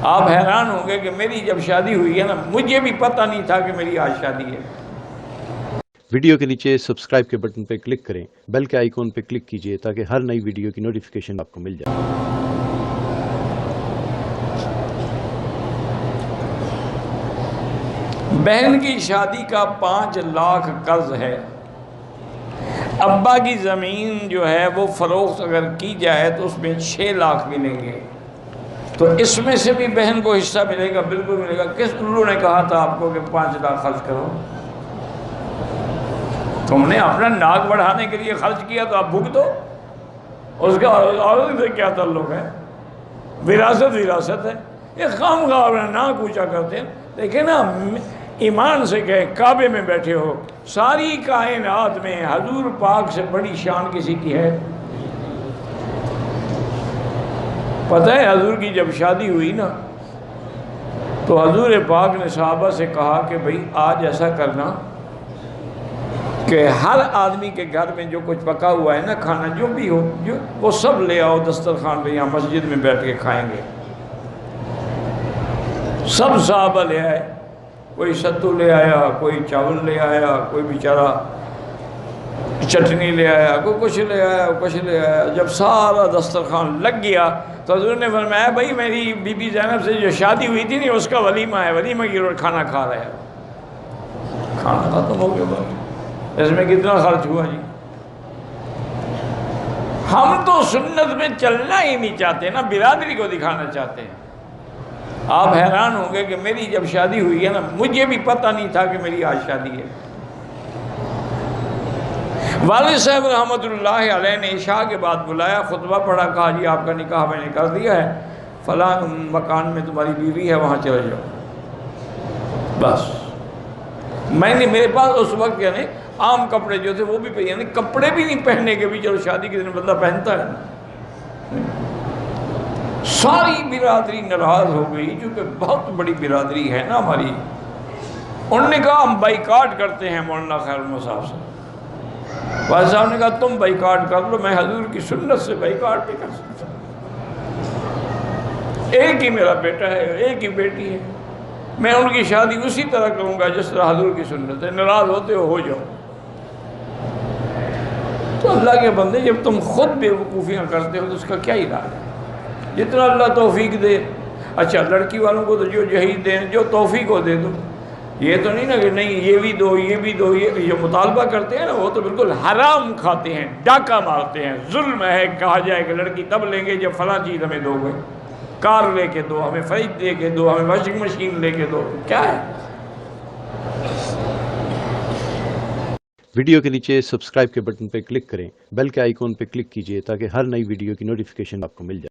آپ حیران ہوں گے کہ میری جب شادی ہوئی ہے نا، مجھے بھی پتہ نہیں تھا کہ میری آج شادی ہے۔ ویڈیو کے نیچے سبسکرائب کے بٹن پہ کلک کریں، بیل کے آئیکن پہ کلک کیجئے تاکہ ہر نئی ویڈیو کی نوٹیفیکیشن آپ کو مل جائے۔ بہن کی شادی کا 5 لاکھ قرض ہے۔ ابا کی زمین جو ہے وہ فروخت اگر کی جائے تو اس میں 6 لاکھ ملیں گے، تو اس میں سے بھی بہن کو حصہ ملے گا؟ بالکل ملے گا۔ کس الو نے کہا تھا آپ کو کہ 5 لاکھ خرچ کرو؟ تم نے اپنا ناک بڑھانے کے لیے خرچ کیا تو آپ بھگتو، اس کا عورت سے کیا تعلق ہے؟ وراثت ہے۔ یہ خواہ اپنا ناک اونچا کرتے ہیں۔ دیکھیں نا، ایمان سے کہے کعبے میں بیٹھے ہو، ساری کائنات میں حضور پاک سے بڑی شان کسی کی ہے؟ پتہ ہے حضور کی جب شادی ہوئی نا تو حضور پاک نے صحابہ سے کہا کہ بھئی آج ایسا کرنا کہ ہر آدمی کے گھر میں جو کچھ پکا ہوا ہے نا کھانا، جو بھی ہو، وہ سب لے آؤ دسترخوان پہ، یہاں مسجد میں بیٹھ کے کھائیں گے۔ سب صحابہ لے آئے، کوئی ستو لے آیا، کوئی چاول لے آیا، کوئی بیچارہ چٹنی لے آیا، کوئی کچھ لے آیا، کچھ لے آیا۔ جب سارا دسترخوان لگ گیا تو حضور نے فرمایا بھائی میری بی بی زینب سے جو شادی ہوئی تھی نہیں، اس کا ولیمہ ہے، ولیمہ کی کھانا کھا رہے ہیں۔ کھانا ختم ہو گیا بس، اس میں کتنا خرچ ہوا جی؟ ہم تو سنت میں چلنا ہی نہیں چاہتے نا، برادری کو دکھانا چاہتے ہیں۔ آپ حیران ہوں گے کہ میری جب شادی ہوئی ہے نا، مجھے بھی پتہ نہیں تھا کہ میری آج شادی ہے۔ والد صاحب رحمۃ اللہ علیہ نے عشاء کے بعد بلایا، خطبہ پڑھا، کہا جی آپ کا نکاح میں نے کر دیا ہے، فلاں مکان میں تمہاری بیوی ہے، وہاں چلے جاؤ۔ بس میرے پاس اس وقت یعنی عام کپڑے جو تھے وہ بھی یعنی کپڑے بھی نہیں پہننے کے بھی، چلو شادی کے دن بندہ پہنتا ہے۔ ساری برادری ناراض ہو گئی، کیونکہ بہت بڑی برادری ہے نا ہماری۔ انہوں نے کہا ہم بائیکاٹ کرتے ہیں مولانا خیر محمد صاحب سے۔ والد صاحب نے کہا تم بائیکاٹ کر لو، میں حضور کی سنت سے بائیکاٹ نہیں کر سکتا۔ ایک ہی میرا بیٹا ہے، ایک ہی بیٹی ہے، میں ان کی شادی اسی طرح کروں گا جس طرح حضور کی سنت ہے۔ ناراض ہوتے ہو جاؤ۔ تو اللہ کے بندے، جب تم خود بے وقوفیاں کرتے ہو تو اس کا کیا علاج ہے؟ جتنا اللہ توفیق دے۔ اچھا لڑکی والوں کو تو جو جہیز دیں، جو توفیق ہو دے دو۔ یہ تو نہیں نا کہ نہیں یہ بھی دو، یہ بھی دو۔ یہ جو مطالبہ کرتے ہیں نا وہ تو بالکل حرام کھاتے ہیں، ڈاکہ مارتے ہیں۔ ظلم ہے کہا جائے کہ لڑکی تب لیں گے جب فلاں چیز ہمیں دو گے، کار لے کے دو، ہمیں فریج دے کے دو، ہمیں واشنگ مشین لے کے دو۔ کیا ہے؟ ویڈیو کے نیچے سبسکرائب کے بٹن پہ کلک کریں، بیل کے آئیکن پہ کلک کیجئے تاکہ ہر نئی ویڈیو کی نوٹیفیکیشن آپ کو مل جائے۔